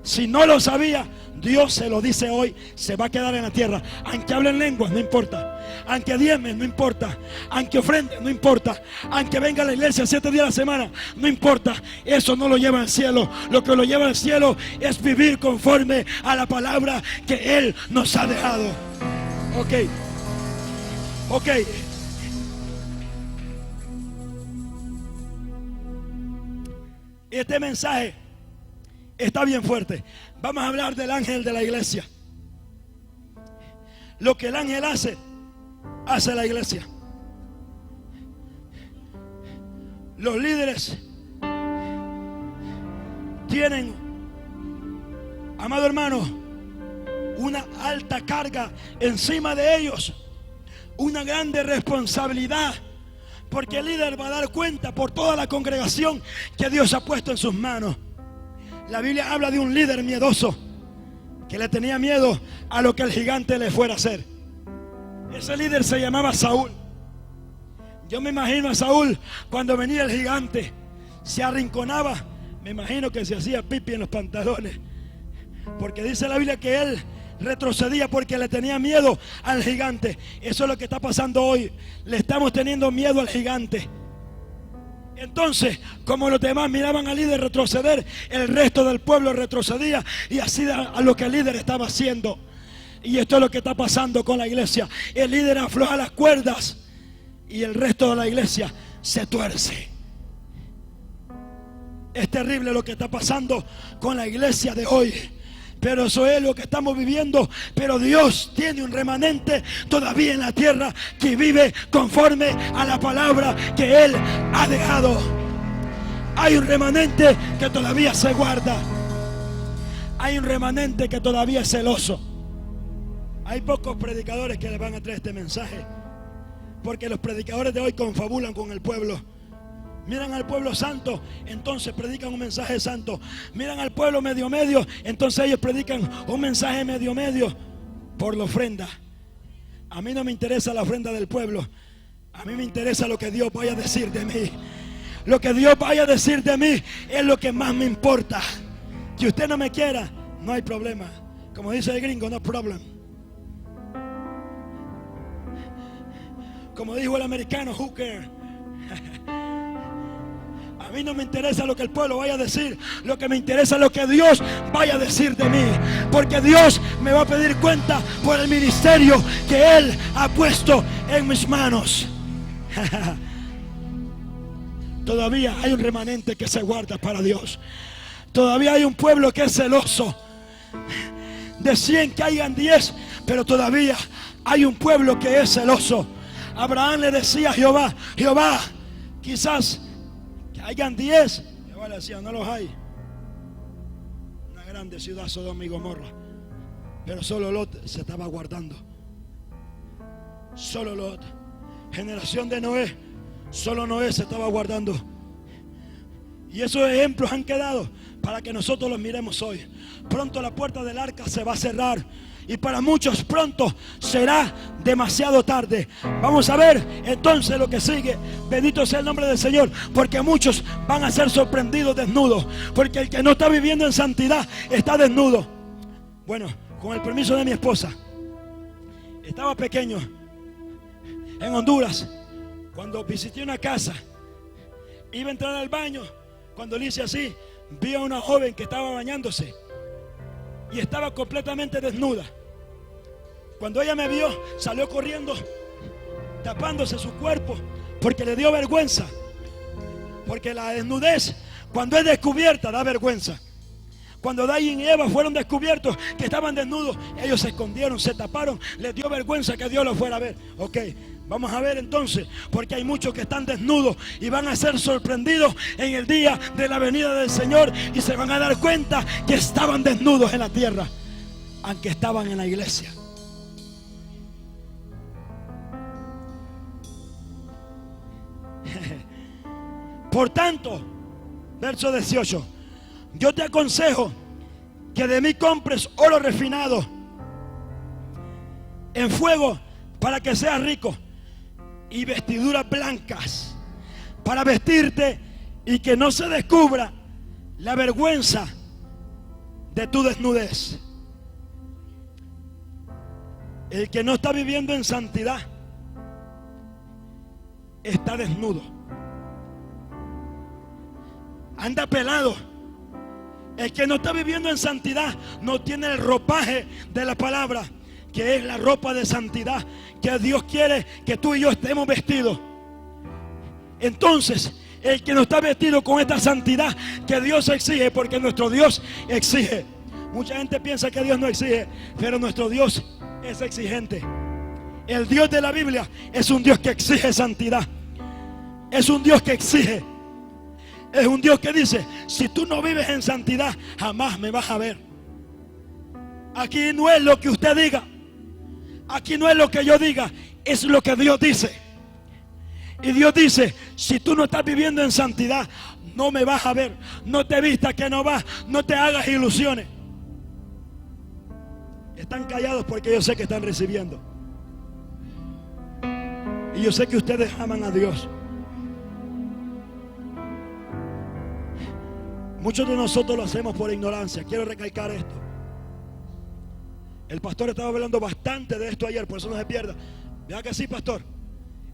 Si no lo sabía, Dios se lo dice hoy, se va a quedar en la tierra. Aunque hablen lenguas, no importa. Aunque diezmen, no importa. Aunque ofrenden, no importa. Aunque venga a la iglesia 7 días a la semana, no importa. Eso no lo lleva al cielo. Lo que lo lleva al cielo es vivir conforme a la palabra que Él nos ha dejado. Ok. Este mensaje está bien fuerte. Vamos a hablar del ángel de la iglesia. Lo que el ángel hace la iglesia. Los líderes tienen, amado hermano, una alta carga encima de ellos, una grande responsabilidad. Porque el líder va a dar cuenta por toda la congregación que Dios ha puesto en sus manos. La Biblia habla de un líder miedoso que le tenía miedo a lo que el gigante le fuera a hacer. Ese líder se llamaba Saúl. Yo me imagino a Saúl cuando venía el gigante, se arrinconaba. Me imagino que se hacía pipi en los pantalones, porque dice la Biblia que él retrocedía porque le tenía miedo al gigante. Eso es lo que está pasando hoy. Le estamos teniendo miedo al gigante. Entonces, como los demás miraban al líder retroceder, el resto del pueblo retrocedía y hacía a lo que el líder estaba haciendo. Y esto es lo que está pasando con la iglesia. El líder afloja las cuerdas y el resto de la iglesia se tuerce. Es terrible lo que está pasando con la iglesia de hoy. Pero eso es lo que estamos viviendo. Pero Dios tiene un remanente todavía en la tierra que vive conforme a la palabra que Él ha dejado. Hay un remanente que todavía se guarda. Hay un remanente que todavía es celoso. Hay pocos predicadores que le van a traer este mensaje, porque los predicadores de hoy confabulan con el pueblo. Miran al pueblo santo, entonces predican un mensaje santo. Miran al pueblo medio, entonces ellos predican un mensaje medio por la ofrenda. A mí no me interesa la ofrenda del pueblo. A mí me interesa lo que Dios vaya a decir de mí. Lo que Dios vaya a decir de mí es lo que más me importa. Que usted no me quiera, no hay problema. Como dice el gringo, no problem. Como dijo el americano, who cares? A mí no me interesa lo que el pueblo vaya a decir. Lo que me interesa es lo que Dios vaya a decir de mí. Porque Dios me va a pedir cuenta por el ministerio que Él ha puesto en mis manos. Todavía hay un remanente que se guarda para Dios. Todavía hay un pueblo que es celoso. De 100 que hayan 10, pero todavía hay un pueblo que es celoso. Abraham le decía a Jehová: Jehová, quizás que hayan 10. Jehová le decía: no los hay. Una grande ciudad, Sodoma y Gomorra. Pero solo Lot se estaba guardando. Solo Lot. Generación de Noé, solo Noé se estaba guardando. Y esos ejemplos han quedado para que nosotros los miremos hoy. Pronto la puerta del arca se va a cerrar. Y para muchos pronto será demasiado tarde. Vamos a ver entonces lo que sigue. Bendito sea el nombre del Señor. Porque muchos van a ser sorprendidos desnudos. Porque el que no está viviendo en santidad está desnudo. Bueno, con el permiso de mi esposa, estaba pequeño en Honduras. Cuando visité una casa, iba a entrar al baño. Cuando le hice así, vi a una joven que estaba bañándose y estaba completamente desnuda. Cuando ella me vio, salió corriendo, tapándose su cuerpo, porque le dio vergüenza. Porque la desnudez, cuando es descubierta, da vergüenza. Cuando Adán y Eva fueron descubiertos que estaban desnudos, ellos se escondieron, se taparon, les dio vergüenza que Dios los fuera a ver. Ok, vamos a ver entonces, porque hay muchos que están desnudos y van a ser sorprendidos en el día de la venida del Señor y se van a dar cuenta que estaban desnudos en la tierra, aunque estaban en la iglesia. Por tanto, verso 18, yo te aconsejo que de mí compres oro refinado en fuego para que seas rico, y vestiduras blancas para vestirte, y que no se descubra la vergüenza de tu desnudez. El que no está viviendo en santidad está desnudo, anda pelado. El que no está viviendo en santidad no tiene el ropaje de la palabra, que es la ropa de santidad que Dios quiere que tú y yo estemos vestidos. Entonces, el que no está vestido con esta santidad que Dios exige, porque nuestro Dios exige. Mucha gente piensa que Dios no exige, pero nuestro Dios es exigente. El Dios de la Biblia es un Dios que exige santidad. Es un Dios que exige. Es un Dios que dice: si tú no vives en santidad, jamás me vas a ver. Aquí no es lo que usted diga, aquí no es lo que yo diga, es lo que Dios dice. Y Dios dice: si tú no estás viviendo en santidad, no me vas a ver. No te vistas que no vas, no te hagas ilusiones. Están callados porque yo sé que están recibiendo. Y yo sé que ustedes aman a Dios. Muchos de nosotros lo hacemos por ignorancia. Quiero recalcar esto. El pastor estaba hablando bastante de esto ayer, por eso no se pierda. Vea que sí, pastor.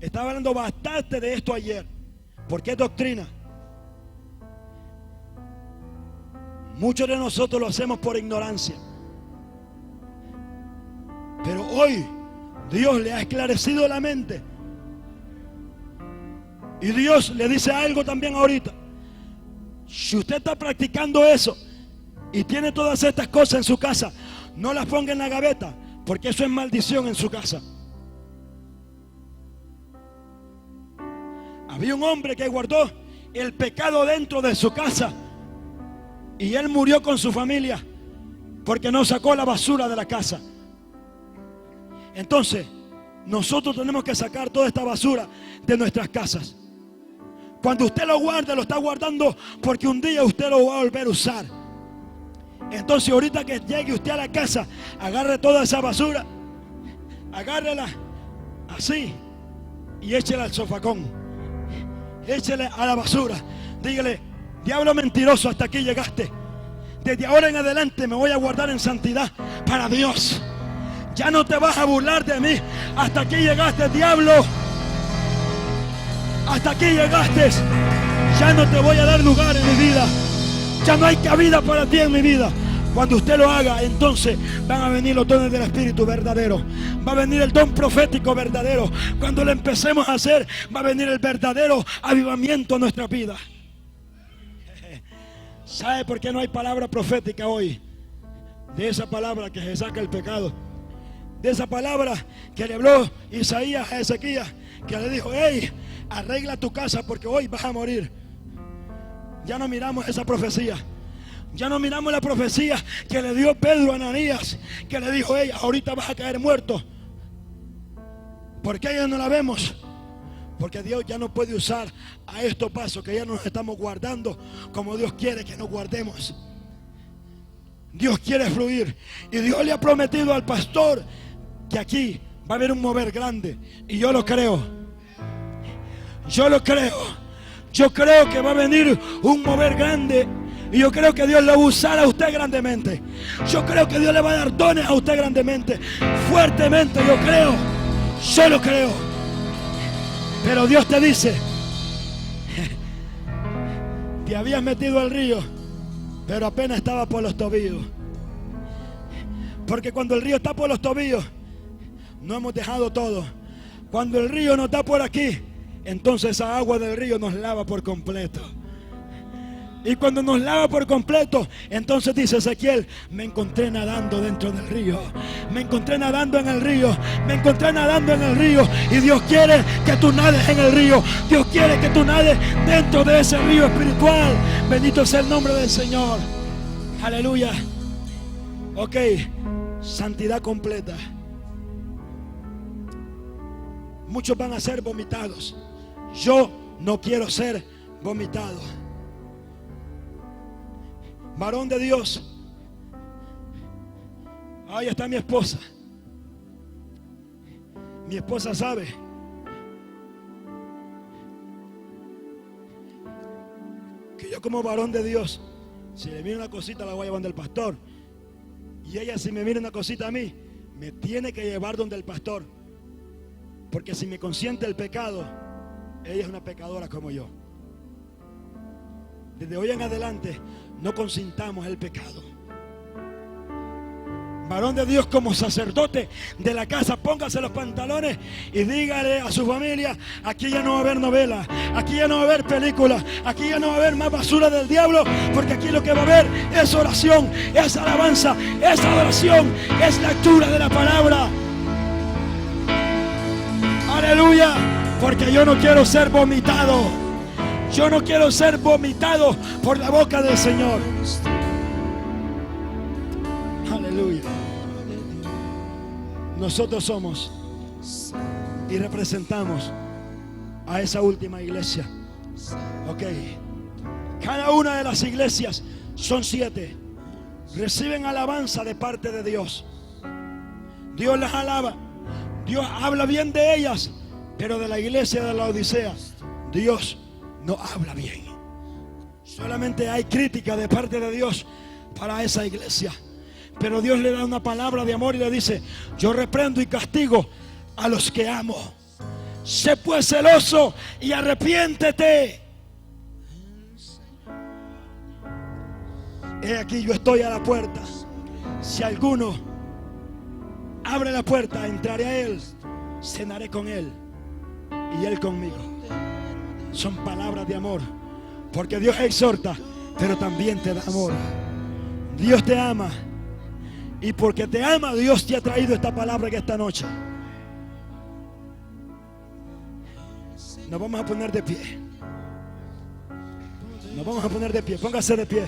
Estaba hablando bastante de esto ayer, porque es doctrina. Muchos de nosotros lo hacemos por ignorancia. Pero hoy Dios le ha esclarecido la mente. Y Dios le dice algo también ahorita. Si usted está practicando eso y tiene todas estas cosas en su casa, no las ponga en la gaveta, porque eso es maldición en su casa. Había un hombre que guardó el pecado dentro de su casa y él murió con su familia porque no sacó la basura de la casa. Entonces, nosotros tenemos que sacar toda esta basura de nuestras casas. Cuando usted lo guarde, lo está guardando porque un día usted lo va a volver a usar. Entonces, ahorita que llegue usted a la casa, agarre toda esa basura, agárrela así y échela al sofacón. Échele a la basura. Dígale: diablo mentiroso, hasta aquí llegaste. Desde ahora en adelante me voy a guardar en santidad para Dios. Ya no te vas a burlar de mí. Hasta aquí llegaste, diablo. Hasta aquí llegaste. Ya no te voy a dar lugar en mi vida. Ya no hay cabida para ti en mi vida. Cuando usted lo haga, entonces van a venir los dones del Espíritu verdadero. Va a venir el don profético verdadero. Cuando lo empecemos a hacer, va a venir el verdadero avivamiento a nuestra vida. ¿Sabe por qué no hay palabra profética hoy? De esa palabra que se saca el pecado. De esa palabra que le habló Isaías a Ezequías, que le dijo: hey, arregla tu casa porque hoy vas a morir. Ya no miramos esa profecía. Ya no miramos la profecía que le dio Pedro a Ananías, que le dijo: hey, ahorita vas a caer muerto. ¿Por qué ya no la vemos? Porque Dios ya no puede usar a estos pasos que ya nos estamos guardando como Dios quiere que nos guardemos. Dios quiere fluir. Y Dios le ha prometido al pastor que aquí va a haber un mover grande. Y yo lo creo. Yo lo creo. Yo creo que va a venir un mover grande. Y yo creo que Dios le va a usar a usted grandemente. Yo creo que Dios le va a dar dones a usted grandemente. Fuertemente, yo creo. Yo lo creo. Pero Dios te dice: te habías metido al río, pero apenas estaba por los tobillos. Porque cuando el río está por los tobillos, no hemos dejado todo. Cuando el río no está por aquí, entonces esa agua del río nos lava por completo. Y cuando nos lava por completo, entonces dice Ezequiel: me encontré nadando dentro del río. Me encontré nadando en el río. Me encontré nadando en el río. Y Dios quiere que tú nades en el río. Dios quiere que tú nades dentro de ese río espiritual. Bendito sea el nombre del Señor. Aleluya. Ok, santidad completa. Muchos van a ser vomitados. Yo no quiero ser vomitado. Varón de Dios. Ahí está mi esposa. Mi esposa sabe que yo, como varón de Dios, si le mira una cosita, la voy a llevar donde el pastor. Y ella, si me mira una cosita a mí, me tiene que llevar donde el pastor. Porque si me consiente el pecado, ella es una pecadora como yo. Desde hoy en adelante no consintamos el pecado. Varón de Dios, como sacerdote de la casa, póngase los pantalones y dígale a su familia: aquí ya no va a haber novela, aquí ya no va a haber película, aquí ya no va a haber más basura del diablo, porque aquí lo que va a haber es oración, es alabanza, es adoración, es lectura de la palabra. Aleluya. Porque yo no quiero ser vomitado. Yo no quiero ser vomitado por la boca del Señor. Aleluya. Nosotros somos y representamos a esa última iglesia. Ok. Cada una de las iglesias, son 7, reciben alabanza de parte de Dios. Dios las alaba. Dios habla bien de ellas. Pero de la iglesia de la Odisea, Dios no habla bien. Solamente hay crítica de parte de Dios para esa iglesia. Pero Dios le da una palabra de amor y le dice: yo reprendo y castigo a los que amo. Sé pues celoso y arrepiéntete. He aquí, yo estoy a la puerta. Si alguno abre la puerta, entraré a él, cenaré con él y él conmigo. Son palabras de amor, porque Dios exhorta, pero también te da amor. Dios te ama, y porque te ama, Dios te ha traído esta palabra que esta noche. Nos vamos a poner de pie. Nos vamos a poner de pie. Póngase de pie.